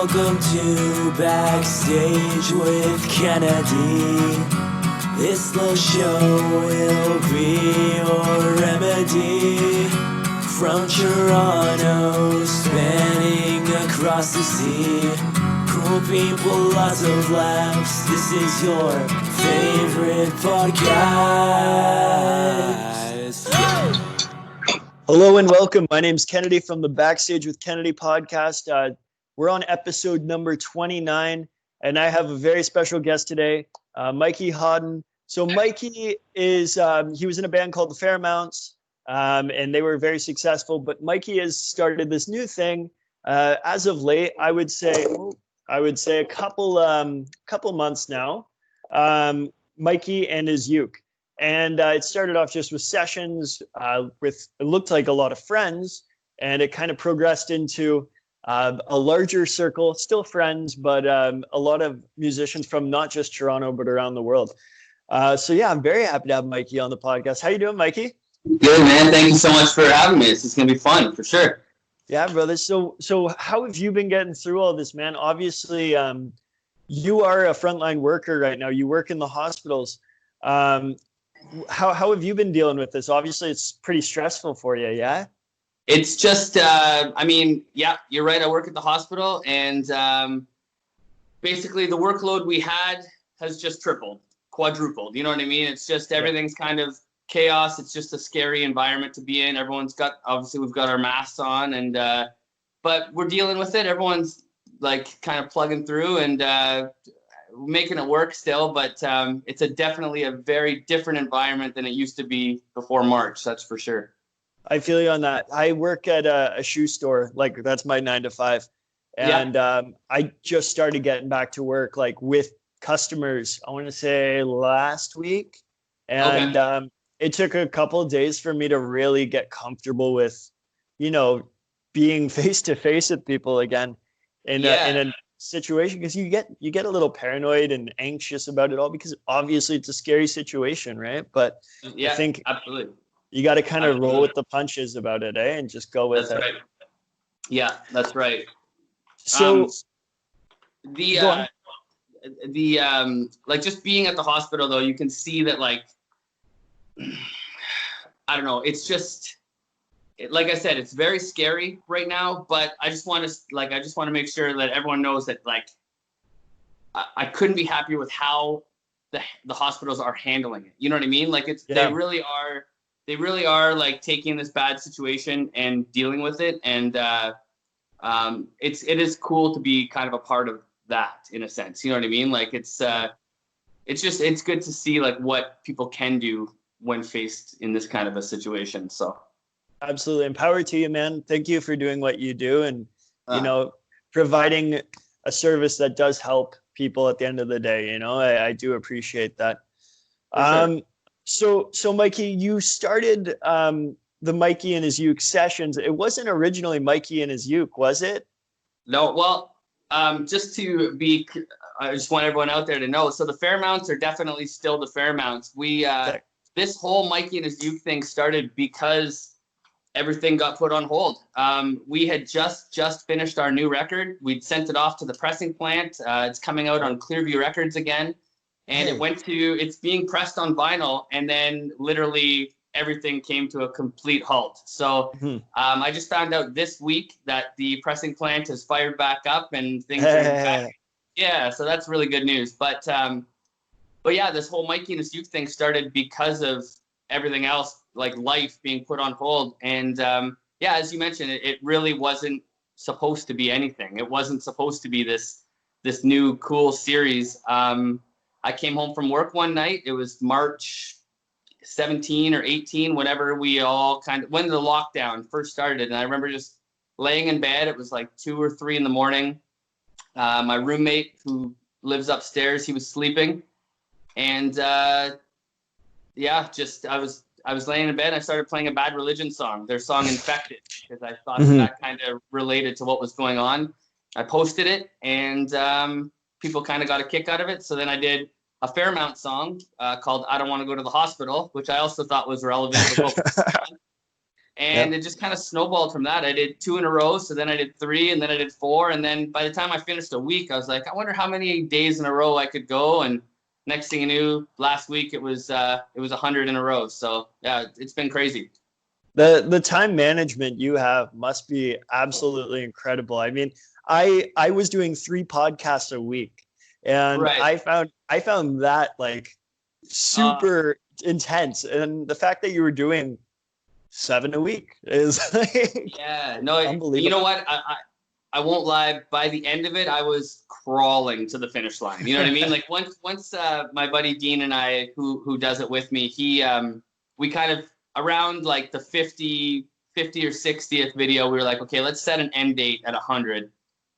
Welcome to Backstage with Kennedy. This little show will be your remedy. From Toronto, spanning across the sea. Cool people, lots of laughs. This is your favorite podcast. Hello and welcome. My name's Kennedy from the Backstage with Kennedy podcast. We're on episode number 29, and I have a very special guest today, Mikey Hawdon. So Mikey is, he was in a band called the Fairmounts, and they were very successful, but Mikey has started this new thing. As of late, I would say a couple months now, Mikey and his uke. And it started off just with sessions with, it looked like a lot of friends, and it kind of progressed into a larger circle, still friends, but a lot of musicians from not just Toronto, but around the world. So yeah, I'm very happy to have Mikey on the podcast. How you doing, Mikey? Good, man. Thank you so much for having me. This is going to be fun, for sure. Yeah, brother. So how have you been getting through all this, man? Obviously, you are a frontline worker right now. You work in the hospitals. How have you been dealing with this? Obviously, it's pretty stressful for you, yeah? It's just, yeah, you're right. I work at the hospital, and basically the workload we had has just tripled, quadrupled. You know what I mean? It's just everything's kind of chaos. It's just a scary environment to be in. Obviously, we've got our masks on, and but we're dealing with it. Everyone's like kind of plugging through and making it work still, but it's definitely a very different environment than it used to be before March. That's for sure. I feel you on that. I work at a shoe store, like that's my 9 to 5. And I just started getting back to work like with customers, I want to say last week. And it took a couple of days for me to really get comfortable with, being face to face with people again in a situation, because you get a little paranoid and anxious about it all, because obviously it's a scary situation, right? But yeah, I think absolutely you got to kind of roll with the punches about it, and just go with it. Right. Yeah, that's right. So like just being at the hospital though, you can see that like I don't know, it's just like I said, it's very scary right now, but I just want to make sure that everyone knows that like I couldn't be happier with how the hospitals are handling it. You know what I mean? Like they really are like taking this bad situation and dealing with it, and it is cool to be kind of a part of that in a sense. You know what I mean? Like it's good to see like what people can do when faced in this kind of a situation. So absolutely, empower to you, man. Thank you for doing what you do, and providing a service that does help people at the end of the day. I do appreciate that. Sure. So Mikey, you started the Mikey and his uke sessions. It wasn't originally Mikey and his uke, was it? No. Well, I just want everyone out there to know. So the Fairmounts are definitely still the Fairmounts. This whole Mikey and his uke thing started because everything got put on hold. We had just finished our new record. We'd sent it off to the pressing plant. It's coming out on Clearview Records again. And it's being pressed on vinyl, and then literally everything came to a complete halt. So I just found out this week that the pressing plant has fired back up and things are back. Yeah, so that's really good news. But yeah, this whole Mikey and his uke thing started because of everything else, like life being put on hold. And as you mentioned, it really wasn't supposed to be anything. It wasn't supposed to be this new cool series. I came home from work one night. It was March 17 or 18, whenever we all when the lockdown first started. And I remember just laying in bed. It was like 2 or 3 in the morning. My roommate who lives upstairs, he was sleeping. And I was laying in bed. And I started playing a Bad Religion song, their song Infected, because I thought that kind of related to what was going on. I posted it, and people kind of got a kick out of it. So then I did a Fairmount song called I Don't Want to Go to the Hospital, which I also thought was relevant with what was going on. And it just kind of snowballed from that. I did 2 in a row. So then I did 3, and then I did 4. And then by the time I finished a week, I was like, I wonder how many days in a row I could go. And next thing you knew, last week it was 100 in a row. So yeah, it's been crazy. The time management you have must be absolutely incredible. I mean, I was doing 3 podcasts a week, and Right. I found that like super intense. And the fact that you were doing 7 a week is like, yeah, no, unbelievable. you know what? I won't lie. By the end of it, I was crawling to the finish line. You know what I mean? Like once my buddy Dean and I, who does it with me, we kind of around like the 50 or 60th video, we were like, okay, let's set an end date at 100.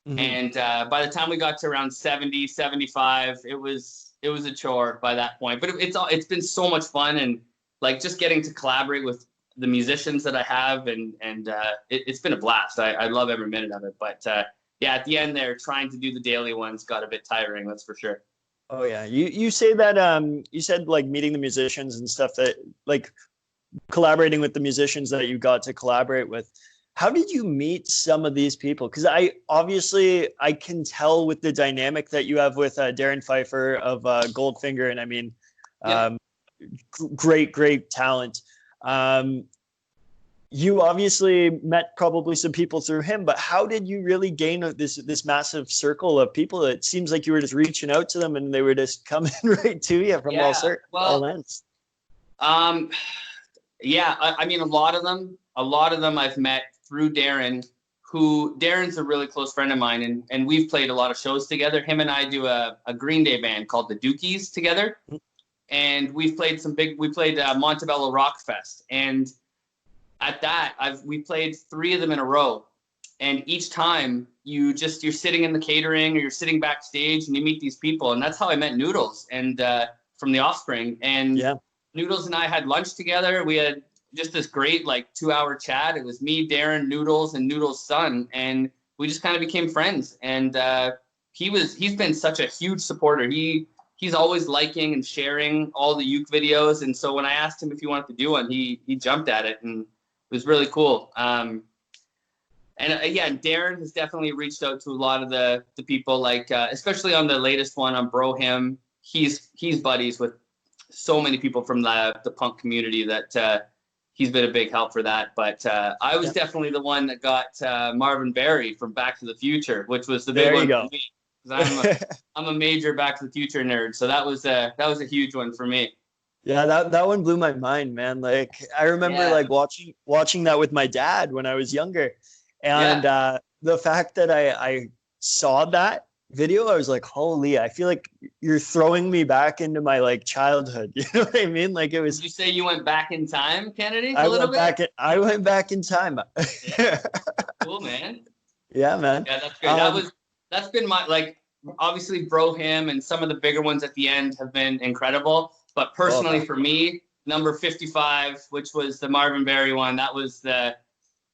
Mm-hmm. And by the time we got to around 70, 75, it was a chore by that point. But it's been so much fun, and like just getting to collaborate with the musicians that I have, and it's been a blast. I love every minute of it. But yeah, at the end there, trying to do the daily ones got a bit tiring, that's for sure. Oh yeah, you say that you said like meeting the musicians and stuff, that like collaborating with the musicians that you got to collaborate with. How did you meet some of these people? Because I can tell with the dynamic that you have with Darren Pfeiffer of Goldfinger, and I mean, great talent. You obviously met probably some people through him, but how did you really gain this massive circle of people? It seems like you were just reaching out to them and they were just coming right to you from all ends. Yeah, I mean, a lot of them I've met through Darren, Darren's a really close friend of mine, and we've played a lot of shows together. Him and I do a Green Day band called the Dookies together. And we've played Montebello Rock Fest. And at that, we played 3 of them in a row. And each time you're sitting in the catering or you're sitting backstage and you meet these people. And that's how I met Noodles and from The Offspring. And Noodles and I had lunch together. We had just this great like 2-hour chat. It was me, Darren, Noodles, and Noodles' son. And we just kind of became friends. And he's been such a huge supporter. He's always liking and sharing all the uke videos. And so when I asked him if he wanted to do one, he jumped at it, and it was really cool. And Darren has definitely reached out to a lot of the people, like, especially on the latest one on Brougham. He's buddies with so many people from the punk community that he's been a big help for that. But I was definitely the one that got Marvin Berry from Back to the Future, which was the big one for me. I'm a major Back to the Future nerd, so that was a huge one for me. Yeah, that one blew my mind, man. Like I remember like watching that with my dad when I was younger, and the fact that I saw that video, I was like, holy! I feel like you're throwing me back into my like childhood. You know what I mean? Like it was. Did you say you went back in time, Kennedy? I went back in time. Yeah. Cool, man. Yeah, man. Yeah, that's great. That's been my, like, obviously Brougham and some of the bigger ones at the end have been incredible. But personally for me, number 55, which was the Marvin Berry one, that was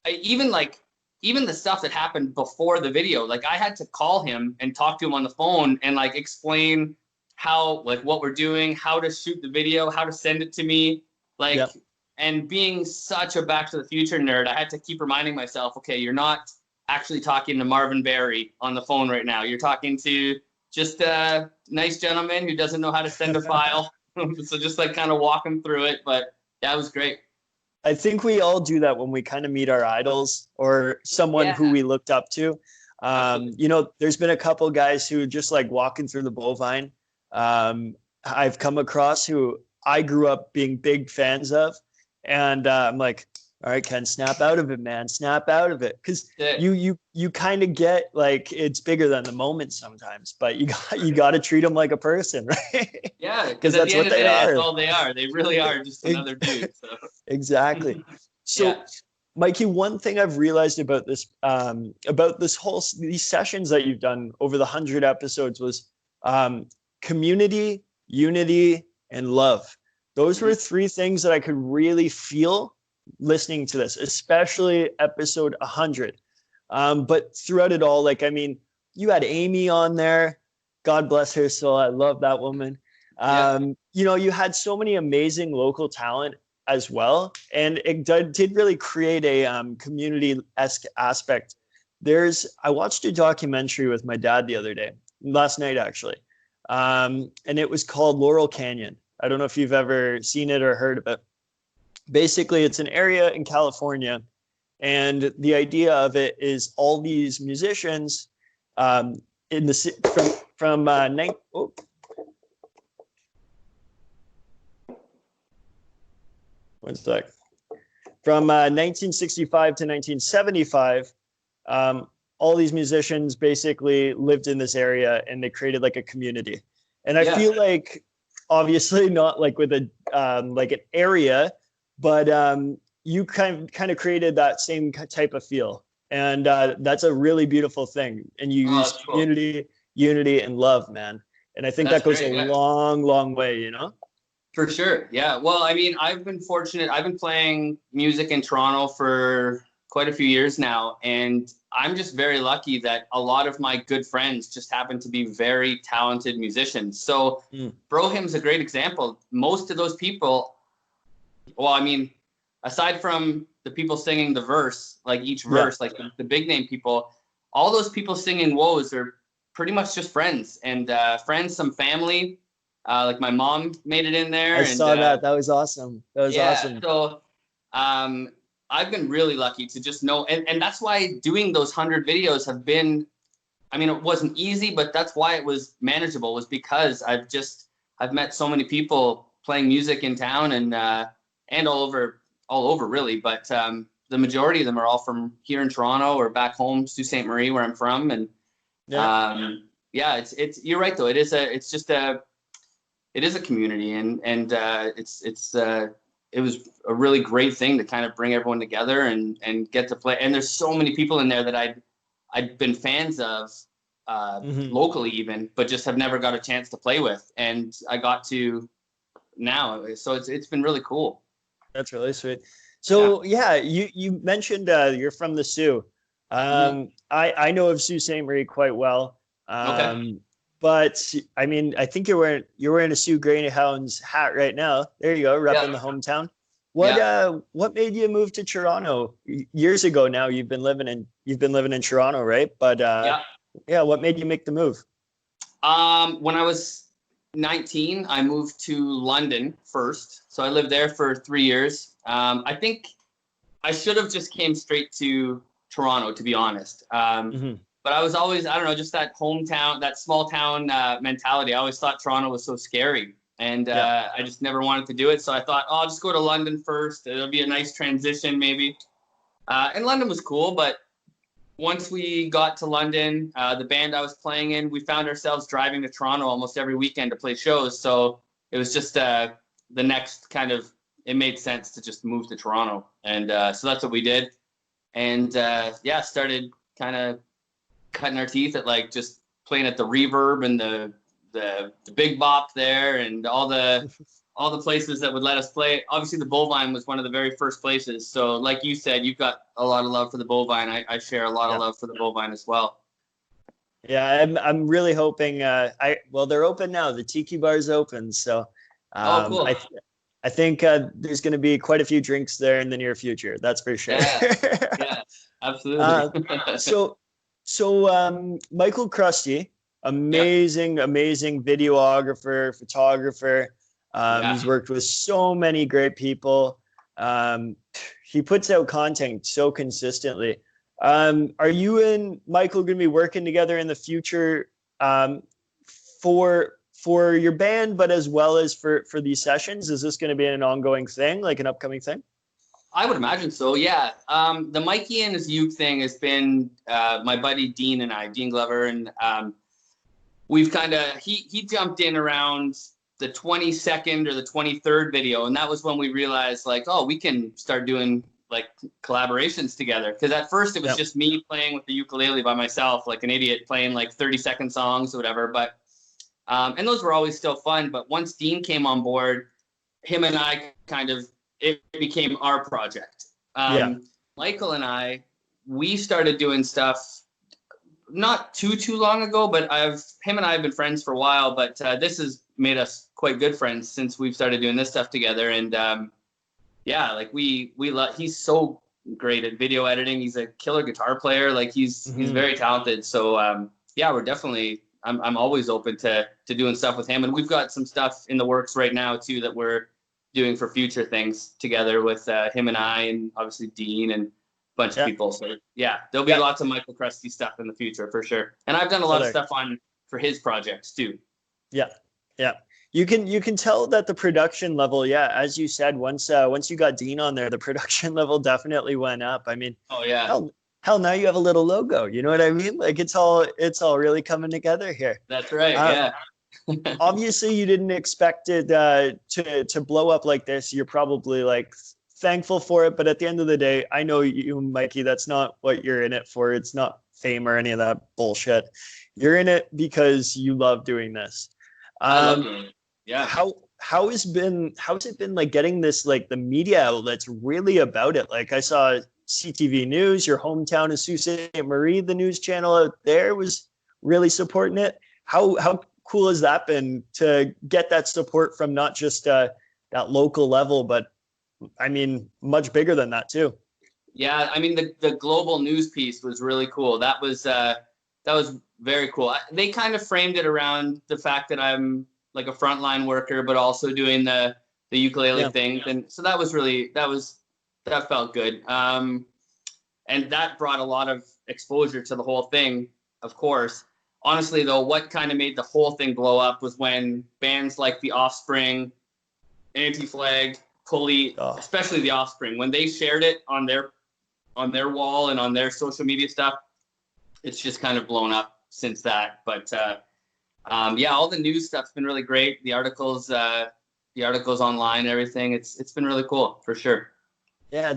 even the stuff that happened before the video. Like I had to call him and talk to him on the phone and like explain how, like what we're doing, how to shoot the video, how to send it to me. Like, and being such a Back to the Future nerd, I had to keep reminding myself, okay, you're not actually talking to Marvin Berry on the phone right now. You're talking to just a nice gentleman who doesn't know how to send a file. So just like kind of walk him through it. But that was great. I think we all do that when we kind of meet our idols or someone who we looked up to. You know, there's been a couple guys who just like walking through the bovine. I've come across who I grew up being big fans of. And I'm like, all right, Ken, snap out of it, man. Snap out of it. Because you kind of get like it's bigger than the moment sometimes, but you got to treat them like a person, right? Yeah, because that's what they are. That's all they are. They really are just another dude. So. Exactly. So, Mikey, one thing I've realized about these sessions that you've done over the 100 episodes was community, unity, and love. Those were 3 things that I could really feel listening to this, especially episode 100. But throughout it all, like, I mean, you had Amy on there. God bless her soul. I love that woman. You know, you had so many amazing local talent. as well, and it did really create a community-esque aspect. I watched a documentary with my dad the other day, last night actually, and it was called Laurel Canyon. I don't know if you've ever seen it or heard of it. Basically, it's an area in California, and the idea of it is all these musicians in the from one sec. From 1965 to 1975, all these musicians basically lived in this area, and they created like a community. And I feel like, obviously not like with a like an area, but you kind of created that same type of feel, and that's a really beautiful thing. And you use community, unity, and love, man. And I think that goes a long, long way, you know? For sure. Yeah. Well, I mean, I've been fortunate. I've been playing music in Toronto for quite a few years now, and I'm just very lucky that a lot of my good friends just happen to be very talented musicians. So Brougham's a great example. Most of those people, well, I mean, aside from the people singing the verse, like each verse, like the big name people, all those people singing woes are pretty much just friends, and friends, some family. Like my mom made it in there. I saw that. That was awesome. That was awesome. So I've been really lucky to just know, and that's why doing those 100 videos have been, I mean, it wasn't easy, but that's why it was manageable, was because I've met so many people playing music in town and all over really. But the majority of them are all from here in Toronto or back home, Sault Ste. Marie, where I'm from. And it's you're right though. It is a community, and it was a really great thing to kind of bring everyone together and get to play. And there's so many people in there that I'd been fans of locally even, but just have never got a chance to play with. And I got to now, so it's been really cool. That's really sweet. So you mentioned you're from the Sioux. I know of Sault Ste. Marie quite well. But I mean, I think you're wearing a Sioux Greyhounds hat right now. There you go, repping the hometown. What made you move to Toronto years ago? Now you've been living in Toronto, right? But what made you make the move? When I was 19, I moved to London first, so I lived there for 3 years. I think I should have just came straight to Toronto, to be honest. But I was always, I don't know, just that hometown, that small town mentality. I always thought Toronto was so scary, and I just never wanted to do it. So I thought, I'll just go to London first. It'll be a nice transition maybe. And London was cool, but once we got to London, the band I was playing in, we found ourselves driving to Toronto almost every weekend to play shows. So it was just the next kind of, it made sense to just move to Toronto. And so that's what we did. And started kind of cutting our teeth at like just playing at the Reverb and the Big Bop there, and all the places that would let us play. Obviously the Bovine was one of the very first places. So like you said, you've got a lot of love for the Bovine. I share a lot of love for the Bovine as well. Yeah, I'm really hoping they're open now. The Tiki Bar's open. So cool. I think there's going to be quite a few drinks there in the near future. That's for sure. Yeah, absolutely. So Michael Krusty, amazing videographer, photographer. He's worked with so many great people. He puts out content so consistently. Are you and Michael going to be working together in the future for your band, but as well as for these sessions? Is this going to be an ongoing thing, like an upcoming thing? I would imagine so, yeah. The Mikey and his Uke thing has been my buddy Dean and I, Dean Glover, and we've kind of, he jumped in around the 22nd or the 23rd video, and that was when we realized, like, oh, we can start doing like collaborations together. Because at first it was just me playing with the ukulele by myself, like an idiot, playing like 30-second songs or whatever. But and those were always still fun. But once Dean came on board, him and I it became our project. Michael and I, we started doing stuff not too long ago, but him and I have been friends for a while, but this has made us quite good friends since we've started doing this stuff together. And yeah, like we love. He's so great at video editing. He's a killer guitar player. Like he's very talented. So yeah, we're definitely. I'm always open to doing stuff with him, and we've got some stuff in the works right now too that we're doing for future things together with him and I, and obviously Dean and a bunch of people. So yeah, there'll be lots of Michael Kresge stuff in the future for sure. And I've done a lot of stuff for his projects too. Yeah, yeah. You can tell that the production level, as you said, once you got Dean on there, the production level definitely went up. I mean, oh yeah, hell, now you have a little logo. You know what I mean? Like it's all really coming together here. That's right. Yeah. Obviously, you didn't expect it to blow up like this. You're probably like thankful for it, but at the end of the day, I know you, Mikey. That's not what you're in it for. It's not fame or any of that bullshit. You're in it because you love doing this. I love it. Yeah. How has it been like getting this, like the media outlets really about it? Like I saw CTV News, your hometown of Sault Ste. Marie, the news channel out there was really supporting it. How cool has that been to get that support from not just that local level, but I mean much bigger than that too? Yeah, I mean the global news piece was really cool. That was very cool. They kind of framed it around the fact that I'm like a frontline worker, but also doing the ukulele thing. And so that felt good. And that brought a lot of exposure to the whole thing, of course. Honestly, though, what kind of made the whole thing blow up was when bands like The Offspring, Anti-Flag, Pulley, especially The Offspring, when they shared it on their wall and on their social media stuff, it's just kind of blown up since that. But all the news stuff's been really great. The articles online, everything. It's been really cool for sure. Yeah,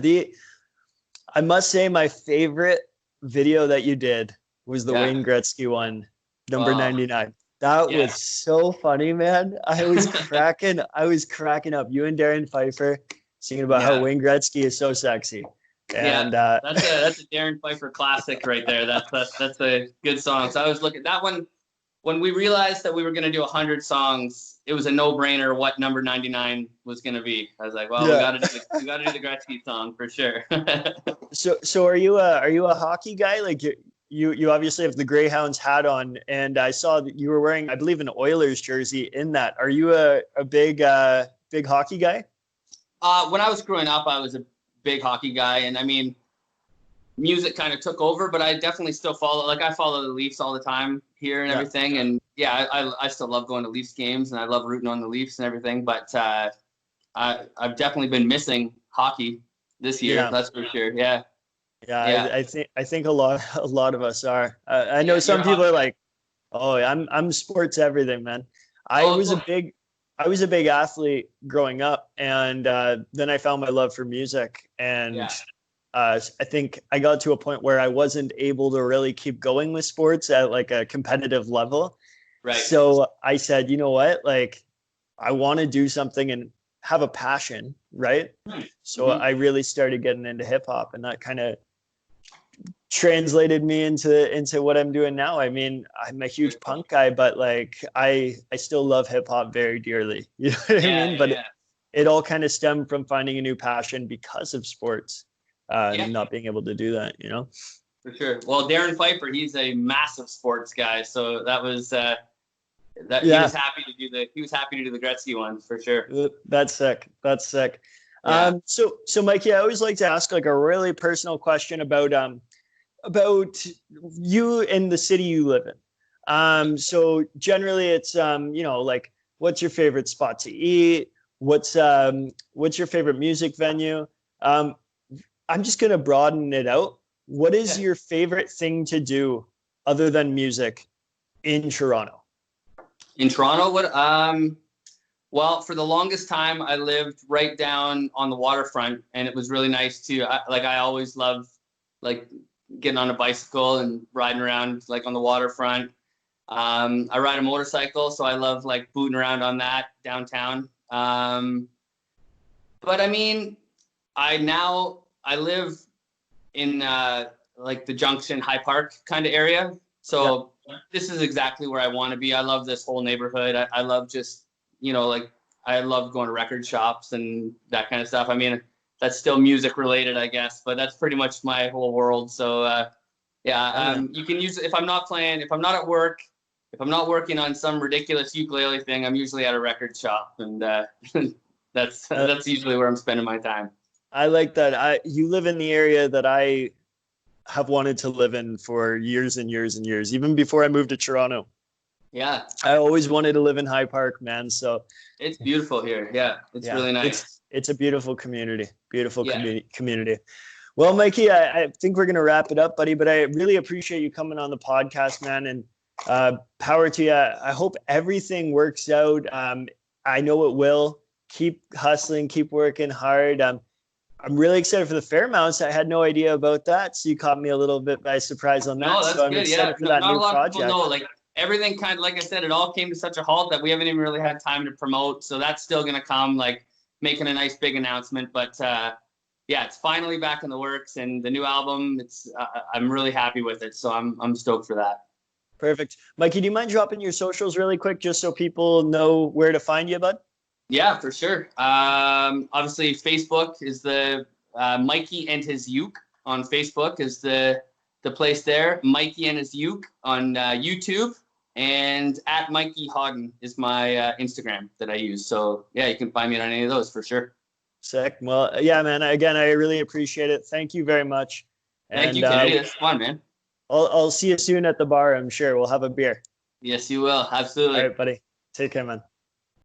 I must say my favorite video that you did was the Wayne Gretzky one, number 99. That was so funny, man. I was cracking up. You and Darren Pfeiffer singing about how Wayne Gretzky is so sexy. And that's a Darren Pfeiffer classic right there. That's a good song. So I was looking at that one when we realized that we were going to do 100 songs. It was a no-brainer what number 99 was going to be. I was like, well, we got to do the Gretzky song for sure. So are you a hockey guy? Like you obviously have the Greyhounds hat on, and I saw that you were wearing, I believe, an Oilers jersey in that. Are you a big hockey guy? When I was growing up, I was a big hockey guy, and I mean, music kind of took over, but I definitely still follow the Leafs all the time here and everything. And I still love going to Leafs games, and I love rooting on the Leafs and everything. But I've definitely been missing hockey this year. That's for sure. Yeah. I think a lot of us are. I know some people are like, "Oh, I'm sports everything, man." I was a big athlete growing up, and then I found my love for music, and I think I got to a point where I wasn't able to really keep going with sports at like a competitive level. Right. So I said, you know what, like I want to do something and have a passion, right? So I really started getting into hip hop, and that kind of translated me into what I'm doing now. I mean, I'm a huge punk guy, but like I still love hip hop very dearly. You know what I mean? But it all kind of stemmed from finding a new passion because of sports, and not being able to do that, you know? For sure. Well, Darren Pfeiffer, he's a massive sports guy, so that was he was happy to do the Gretzky one for sure. That's sick. Yeah. So Mikey, I always like to ask like a really personal question about you and the city you live in. So generally it's like what's your favorite spot to eat? What's your favorite music venue? I'm just gonna broaden it out. What is your favorite thing to do other than music in Toronto? In Toronto, well, for the longest time, I lived right down on the waterfront, and it was really nice too. I always loved like getting on a bicycle and riding around like on the waterfront. I ride a motorcycle, so I love like booting around on that downtown. But I mean, I live in like the Junction High Park kind of area, so this is exactly where I want to be. I love this whole neighborhood. I love just, like I love going to record shops and that kind of stuff. I mean, that's still music related, I guess. But that's pretty much my whole world. So you can use if I'm not playing, if I'm not at work, if I'm not working on some ridiculous ukulele thing, I'm usually at a record shop, and that's usually where I'm spending my time. I like that. You live in the area that I have wanted to live in for years and years and years, even before I moved to Toronto. Yeah. I always wanted to live in High Park, man. So it's beautiful here. Yeah. It's really nice. It's a beautiful community. Community. Well, Mikey, I think we're going to wrap it up, buddy, but I really appreciate you coming on the podcast, man. And power to you. I hope everything works out. I know it will. Keep hustling, keep working hard. I'm really excited for the Fairmounts. I had no idea about that, so you caught me a little bit by surprise on that. No, that's so I'm good. excited for that not new a lot project. of people know. Like everything, kind of like I said, it all came to such a halt that we haven't even really had time to promote. So that's still gonna come. Like making a nice big announcement, but it's finally back in the works, and the new album. I'm really happy with it, so I'm stoked for that. Perfect, Mikey. Do you mind dropping your socials really quick, just so people know where to find you, bud? Yeah, for sure. Obviously, Facebook is the Mikey and his uke on Facebook is the place there. Mikey and his uke on YouTube, and at Mikey Hawdon is my Instagram that I use. So yeah, you can find me on any of those for sure. Sick. Well, yeah, man. Again, I really appreciate it. Thank you very much. Thank you, Kennedy. It's fun, man. I'll see you soon at the bar. I'm sure we'll have a beer. Yes, you will. Absolutely. All right, buddy. Take care, man.